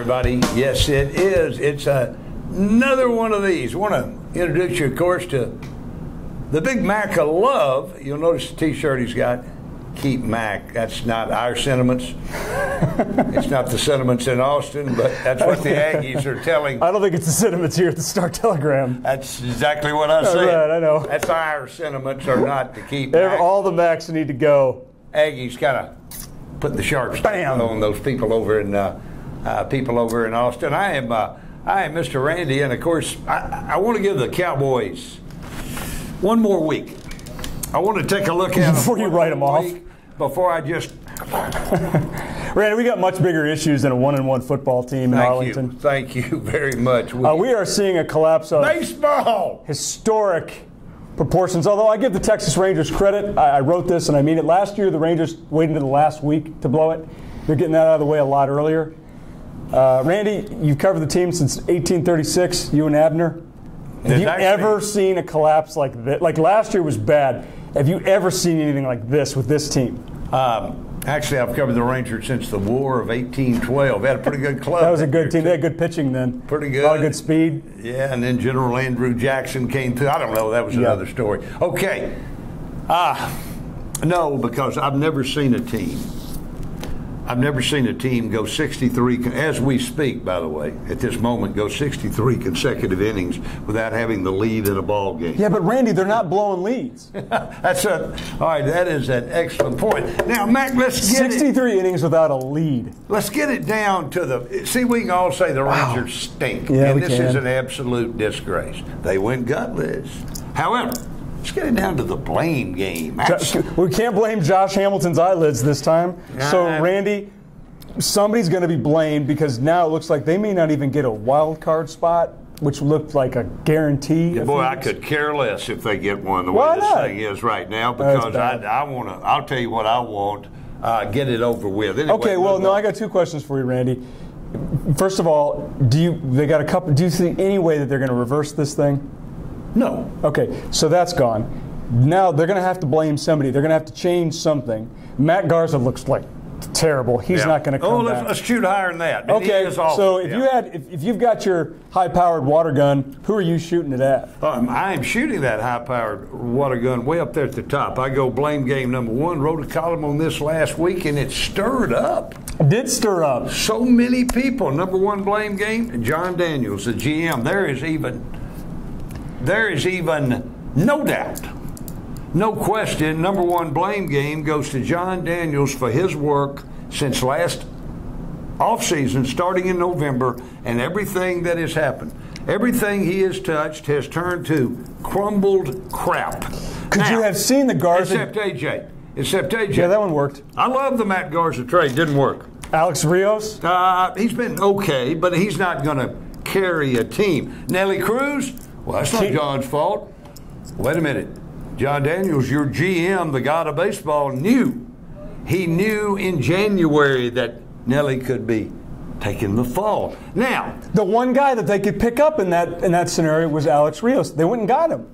everybody. Yes, it is. It's another one of these. I want to introduce you, of course, to the Big Mac of Love. You'll notice the T-shirt he's got. Keep Mac. That's not our sentiments. It's not the sentiments in Austin, but that's what the Aggies are telling. I don't think it's the sentiments here at the Star-Telegram. That's exactly what I said. Right, I know. That's our sentiments are not to keep Mac. All the Macs need to go. Aggies kind of put the sharp stamp on those people over in Austin. I am Mr. Randy, and of course, I want to give the Cowboys one more week. I want to take a look at them before you write them off. Before I just Randy, we got much bigger issues than a 1-1 football team in Arlington. Thank you very much. We are seeing a collapse of baseball historic proportions. Although I give the Texas Rangers credit, I wrote this and I mean it. Last year, the Rangers waited until the last week to blow it. They're getting that out of the way a lot earlier. Randy, you've covered the team since 1836. You and Abner. Have you ever seen a collapse like this? Like last year was bad. Have you ever seen anything like this with this team? Actually, I've covered the Rangers since the War of 1812. They had a pretty good club. That was a good team. They had good pitching then. Pretty good. A lot of good speed. Yeah, and then General Andrew Jackson came through. I don't know. That was another story. Okay. No, because I've never seen a team. I've never seen a team go 63, as we speak, by the way, at this moment, go 63 consecutive innings without having the lead in a ball game. Yeah, but Randy, they're not blowing leads. All right, that is an excellent point. Now, Mac, let's get 63 innings without a lead. Let's get it down to the, see, we can all say the Rangers stink. Yeah, and we this can. is an absolute disgrace. They went gutless. However, let's get it down to the blame game. We can't blame Josh Hamilton's eyelids this time. So, Randy, somebody's going to be blamed because now it looks like they may not even get a wild card spot, which looked like a guarantee. Yeah, boy, I could care less if they get one the way this thing is right now because I want to. I'll tell you what I want. Get it over with. Anyway, okay. Well, no, I got two questions for you, Randy. First of all, do you see any way that they're going to reverse this thing? No. Okay, so that's gone. Now they're going to have to blame somebody. They're going to have to change something. Matt Garza looks like terrible. He's not going to come back. Let's shoot higher than that. Okay, so if you've got your high-powered water gun, who are you shooting it at? I am shooting that high-powered water gun way up there at the top. I go blame game number one. Wrote a column on this last week, and it stirred up. It did stir up. So many people. Number one blame game, John Daniels, the GM. There is even no doubt, no question, number one blame game goes to John Daniels for his work since last offseason, starting in November, and everything that has happened. Everything he has touched has turned to crumbled crap. Could you have seen the Garza? Except AJ. Yeah, that one worked. I love the Matt Garza trade. Didn't work. Alex Rios? He's been okay, but he's not going to carry a team. Nelly Cruz? Well, that's not John's fault. Wait a minute. John Daniels, your GM, the god of baseball, knew. He knew in January that Nelly could be taking the fall. Now, the one guy that they could pick up in that scenario was Alex Rios. They went and got him.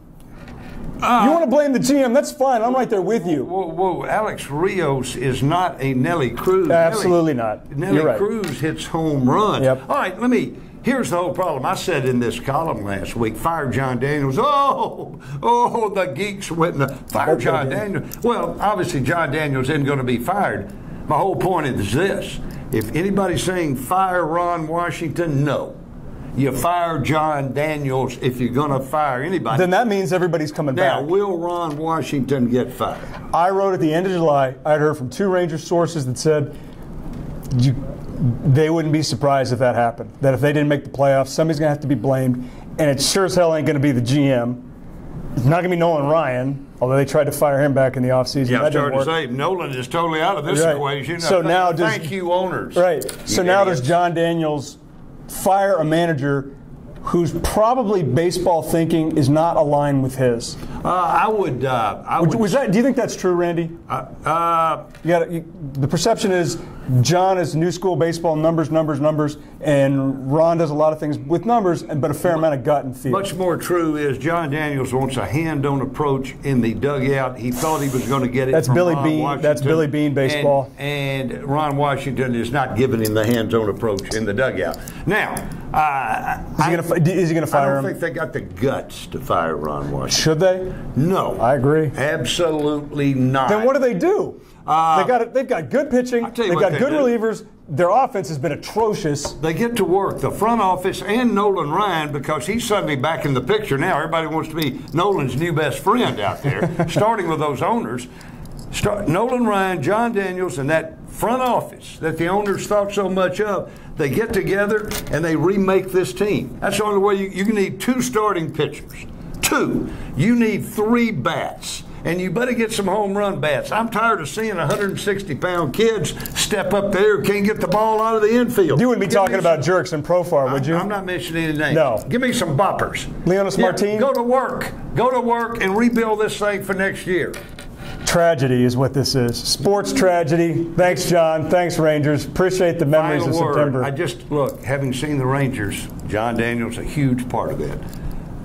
You want to blame the GM? That's fine. I'm right there with you. Whoa. Alex Rios is not a Nelly Cruz. Absolutely not. Nelly Cruz hits home run. Yep. All right, here's the whole problem. I said in this column last week, fire John Daniels. Oh, the geeks went and fire John Daniels. Well, obviously John Daniels isn't going to be fired. My whole point is this. If anybody's saying fire Ron Washington, no. You fire John Daniels if you're going to fire anybody. Then that means everybody's coming back. Now, will Ron Washington get fired? I wrote at the end of July, I'd heard from two Rangers sources that said they wouldn't be surprised if that happened. That if they didn't make the playoffs, somebody's going to have to be blamed. And it sure as hell ain't going to be the GM. It's not going to be Nolan Ryan, although they tried to fire him back in the offseason. Yeah, I started to say, Nolan is totally out of this equation. So now thank you, owners. Right. So now does John Daniels fire a manager whose probably baseball thinking is not aligned with his? I would. Was that? Do you think that's true, Randy? The perception is John is new school baseball, numbers, and Ron does a lot of things with numbers, but a fair amount of gut and feel. Much more true is John Daniels wants a hand-on approach in the dugout. He thought he was going to get it. That's from Billy Ron Bean. Washington, That's Billy Bean baseball. And Ron Washington is not giving him the hands-on approach in the dugout. Now, is he going to fire him? I don't think they got the guts to fire Ron Washington. Should they? No, I agree. Absolutely not. Then what do they do? They've got good pitching. They've got good relievers. Their offense has been atrocious. They get to work, the front office and Nolan Ryan, because he's suddenly back in the picture now. Everybody wants to be Nolan's new best friend out there, starting with those owners. Nolan Ryan, John Daniels, and that front office that the owners thought so much of, they get together and they remake this team. That's the only way you need 2 starting pitchers. 2. You need 3 bats. And you better get some home run bats. I'm tired of seeing 160-pound kids step up there who can't get the ball out of the infield. You wouldn't be talking about jerks and Profar, would you? I'm not mentioning any names. No. Give me some boppers. Leonis Martin? Go to work. Go to work and rebuild this thing for next year. Tragedy is what this is. Sports tragedy. Thanks, John. Thanks, Rangers. Appreciate the memories of September. Look, having seen the Rangers, John Daniels a huge part of that.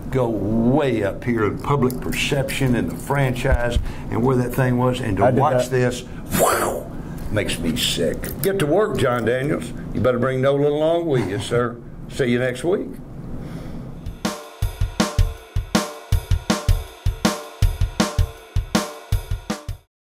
Go way up here in public perception and the franchise and where that thing was, and to watch this, wow, makes me sick. Get to work, John Daniels. You better bring Nolan along with you, sir. See you next week.